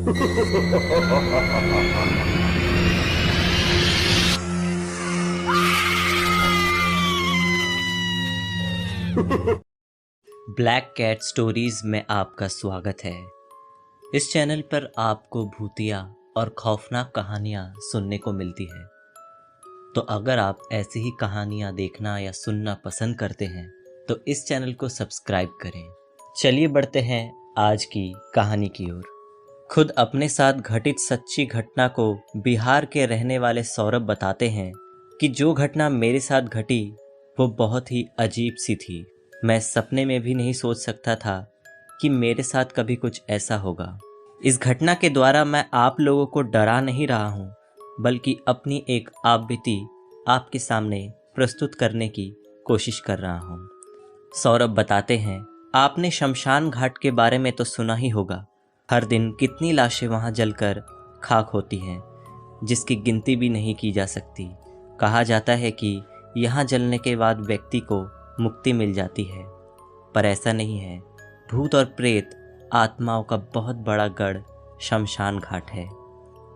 Black cat stories में आपका स्वागत है। इस चैनल पर आपको भूतिया और खौफनाक कहानियाँ सुनने को मिलती है। तो अगर आप ऐसी ही कहानियाँ देखना या सुनना पसंद करते हैं तो इस चैनल को सब्सक्राइब करें। चलिए बढ़ते हैं आज की कहानी की ओर। खुद अपने साथ घटित सच्ची घटना को बिहार के रहने वाले सौरभ बताते हैं कि जो घटना मेरे साथ घटी वो बहुत ही अजीब सी थी। मैं सपने में भी नहीं सोच सकता था कि मेरे साथ कभी कुछ ऐसा होगा। इस घटना के द्वारा मैं आप लोगों को डरा नहीं रहा हूँ, बल्कि अपनी एक आपबीती आपके सामने प्रस्तुत करने की कोशिश कर रहा हूँ। सौरभ बताते हैं, आपने शमशान घाट के बारे में तो सुना ही होगा। हर दिन कितनी लाशें वहाँ जलकर खाक होती हैं, जिसकी गिनती भी नहीं की जा सकती। कहा जाता है कि यहाँ जलने के बाद व्यक्ति को मुक्ति मिल जाती है, पर ऐसा नहीं है। भूत और प्रेत आत्माओं का बहुत बड़ा गढ़ शमशान घाट है।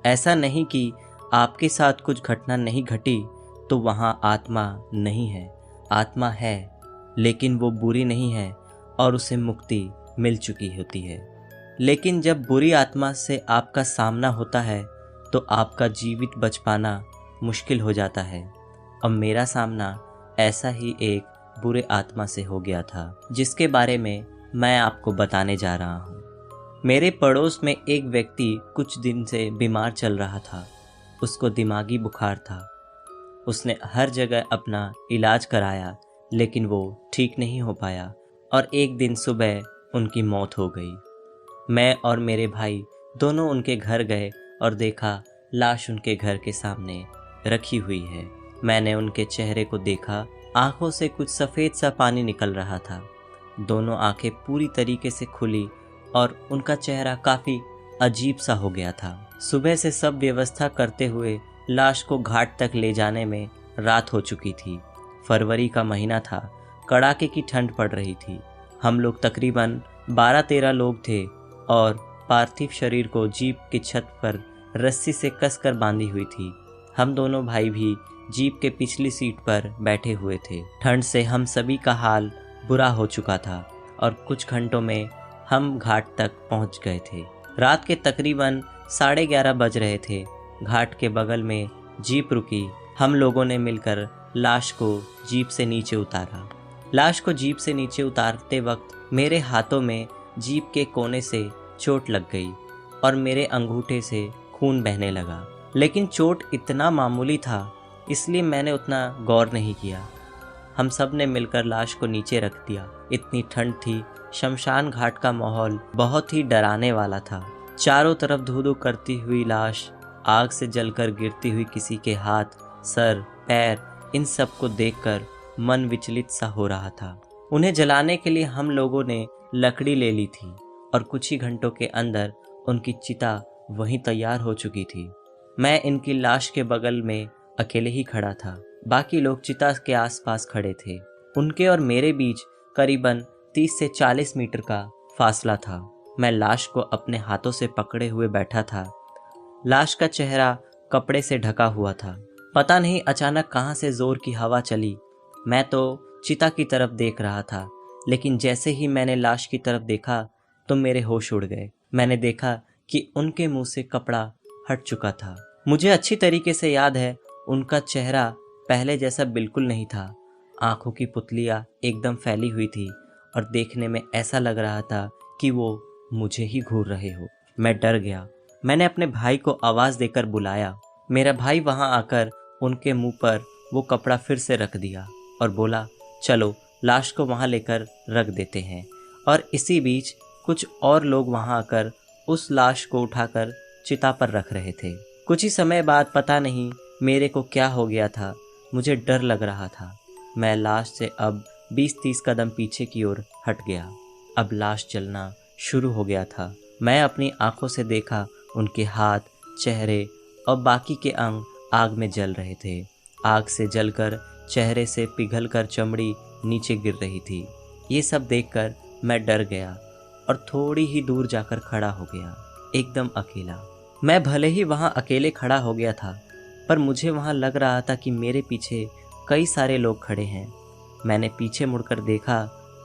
ऐसा नहीं कि आपके साथ कुछ घटना नहीं घटी तो वहाँ आत्मा नहीं है। आत्मा है, लेकिन वो बुरी नहीं है और उसे मुक्ति मिल चुकी होती है। लेकिन जब बुरी आत्मा से आपका सामना होता है तो आपका जीवित बच पाना मुश्किल हो जाता है। अब मेरा सामना ऐसा ही एक बुरे आत्मा से हो गया था, जिसके बारे में मैं आपको बताने जा रहा हूँ। मेरे पड़ोस में एक व्यक्ति कुछ दिन से बीमार चल रहा था। उसको दिमागी बुखार था। उसने हर जगह अपना इलाज कराया, लेकिन वो ठीक नहीं हो पाया और एक दिन सुबह उनकी मौत हो गई। मैं और मेरे भाई दोनों उनके घर गए और देखा लाश उनके घर के सामने रखी हुई है। मैंने उनके चेहरे को देखा। आंखों से कुछ सफ़ेद सा पानी निकल रहा था। दोनों आंखें पूरी तरीके से खुली और उनका चेहरा काफ़ी अजीब सा हो गया था। सुबह से सब व्यवस्था करते हुए लाश को घाट तक ले जाने में रात हो चुकी थी। फरवरी का महीना था। कड़ाके की ठंड पड़ रही थी। हम लोग तकरीबन 12-13 लोग थे और पार्थिव शरीर को जीप की छत पर रस्सी से कसकर बांधी हुई थी। हम दोनों भाई भी जीप के पिछली सीट पर बैठे हुए थे। ठंड से हम सभी का हाल बुरा हो चुका था और कुछ घंटों में हम घाट तक पहुंच गए थे। रात के तकरीबन 11:30 बज रहे थे। घाट के बगल में जीप रुकी। हम लोगों ने मिलकर लाश को जीप से नीचे उतारा। लाश को जीप से नीचे उतारते वक्त मेरे हाथों में जीप के कोने से चोट लग गई और मेरे अंगूठे से खून बहने लगा। लेकिन चोट इतना मामूली था, इसलिए मैंने उतना गौर नहीं किया। हम सब ने मिलकर लाश को नीचे रख दिया। इतनी ठंड थी। शमशान घाट का माहौल बहुत ही डराने वाला था। चारों तरफ धू-धू करती हुई लाश, आग से जलकर गिरती हुई किसी के हाथ, सर, पैर, इन सब को देखकर मन विचलित सा हो रहा था। उन्हें जलाने के लिए हम लोगों ने लकड़ी ले ली थी और कुछ ही घंटों के अंदर उनकी चिता वहीं तैयार हो चुकी थी। मैं इनकी लाश के बगल में अकेले ही खड़ा था। बाकी लोग चिता के आसपास खड़े थे। उनके और मेरे बीच करीबन 30 से 40 मीटर का फासला था। मैं लाश को अपने हाथों से पकड़े हुए बैठा था। लाश का चेहरा कपड़े से ढका हुआ था। पता नहीं अचानक कहाँ से जोर की हवा चली। मैं तो चिता की तरफ देख रहा था, लेकिन जैसे ही मैंने लाश की तरफ देखा तो मेरे होश उड़ गए। मैंने देखा कि उनके मुंह से कपड़ा हट चुका था। मुझे अच्छी तरीके से याद है, उनका चेहरा पहले जैसा बिल्कुल नहीं था। आंखों की पुतलियाँ एकदम फैली हुई थी और देखने में ऐसा लग रहा था कि वो मुझे ही घूर रहे हो। मैं डर गया। मैंने अपने भाई को आवाज़ देकर बुलाया। मेरा भाई वहाँ आकर उनके मुंह पर वो कपड़ा फिर से रख दिया और बोला, चलो लाश को वहाँ लेकर रख देते हैं। और इसी बीच कुछ और लोग वहाँ आकर उस लाश को उठाकर चिता पर रख रहे थे। कुछ ही समय बाद पता नहीं मेरे को क्या हो गया था, मुझे डर लग रहा था। मैं लाश से अब 20-30 कदम पीछे की ओर हट गया। अब लाश जलना शुरू हो गया था। मैं अपनी आंखों से देखा उनके हाथ, चेहरे और बाकी के अंग आग में जल रहे थे। आग से जलकर चेहरे से पिघलकर चमड़ी नीचे गिर रही थी। ये सब देखकर मैं डर गया और थोड़ी ही दूर जाकर खड़ा हो गया। एकदम अकेला। मैं भले ही वहाँ अकेले खड़ा हो गया था, पर मुझे वहाँ लग रहा था कि मेरे पीछे कई सारे लोग खड़े हैं। मैंने पीछे मुड़कर देखा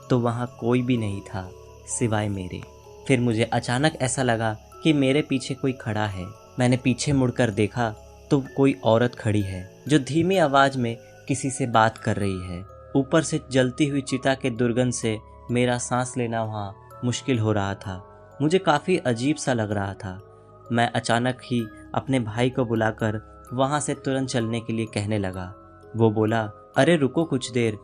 तो वहाँ कोई भी नहीं था सिवाय मेरे। फिर मुझे अचानक ऐसा लगा कि मेरे पीछे कोई खड़ा है। मैंने पीछे मुड़कर देखा तो कोई औरत खड़ी है जो धीमी आवाज में किसी से बात कर रही है। ऊपर से जलती हुई चिता के दुर्गंध से मेरा सांस लेना वहाँ मुश्किल हो रहा था। मुझे काफ़ी अजीब सा लग रहा था। मैं अचानक ही अपने भाई को बुलाकर वहाँ से तुरंत चलने के लिए कहने लगा। वो बोला, अरे रुको कुछ देर,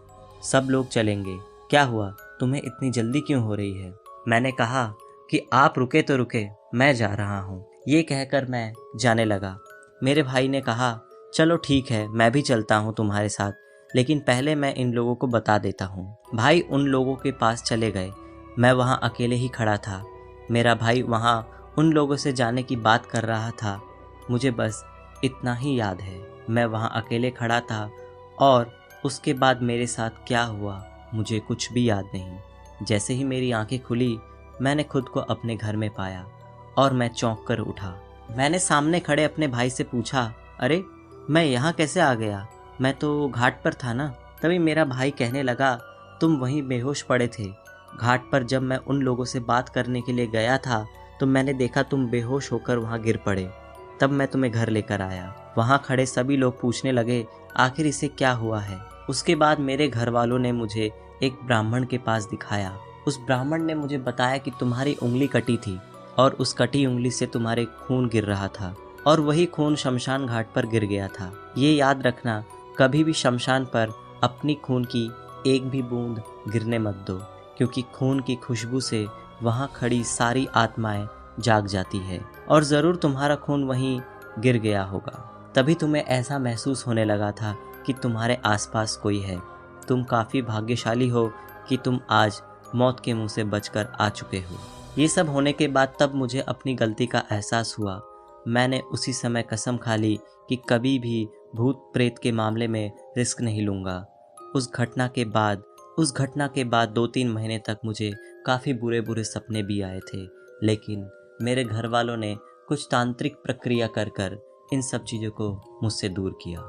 सब लोग चलेंगे। क्या हुआ, तुम्हें इतनी जल्दी क्यों हो रही है? मैंने कहा कि आप रुके तो रुके, मैं जा रहा हूँ। ये कहकर मैं जाने लगा। मेरे भाई ने कहा, चलो ठीक है, मैं भी चलता हूँ तुम्हारे साथ, लेकिन पहले मैं इन लोगों को बता देता हूँ। भाई उन लोगों के पास चले गए। मैं वहाँ अकेले ही खड़ा था। मेरा भाई वहाँ उन लोगों से जाने की बात कर रहा था। मुझे बस इतना ही याद है, मैं वहाँ अकेले खड़ा था और उसके बाद मेरे साथ क्या हुआ मुझे कुछ भी याद नहीं। जैसे ही मेरी आंखें खुली, मैंने खुद को अपने घर में पाया और मैं चौंक कर उठा। मैंने सामने खड़े अपने भाई से पूछा, अरे मैं यहाँ कैसे आ गया? मैं तो घाट पर था ना। तभी मेरा भाई कहने लगा, तुम वहीं बेहोश पड़े थे। घाट पर जब मैं उन लोगों से बात करने के लिए गया था तो मैंने देखा तुम बेहोश होकर वहाँ गिर पड़े। तब मैं तुम्हें घर लेकर आया। वहाँ खड़े सभी लोग पूछने लगे, आखिर इसे क्या हुआ है? उसके बाद मेरे घर वालों ने मुझे एक ब्राह्मण के पास दिखाया। उस ब्राह्मण ने मुझे बताया कि तुम्हारी उंगली कटी थी और उस कटी उंगली से तुम्हारे खून गिर रहा था और वही खून शमशान घाट पर गिर गया था। ये याद रखना, कभी भी शमशान पर अपनी खून की एक भी बूंद गिरने मत दो, क्योंकि खून की खुशबू से वहाँ खड़ी सारी आत्माएं जाग जाती है और ज़रूर तुम्हारा खून वहीं गिर गया होगा। तभी तुम्हें ऐसा महसूस होने लगा था कि तुम्हारे आसपास कोई है। तुम काफ़ी भाग्यशाली हो कि तुम आज मौत के मुंह से बचकर आ चुके हो। ये सब होने के बाद तब मुझे अपनी गलती का एहसास हुआ। मैंने उसी समय कसम खा ली कि कभी भी भूत प्रेत के मामले में रिस्क नहीं लूँगा। उस घटना के बाद 2-3 महीने तक मुझे काफ़ी बुरे बुरे सपने भी आए थे, लेकिन मेरे घर वालों ने कुछ तांत्रिक प्रक्रिया कर इन सब चीज़ों को मुझसे दूर किया।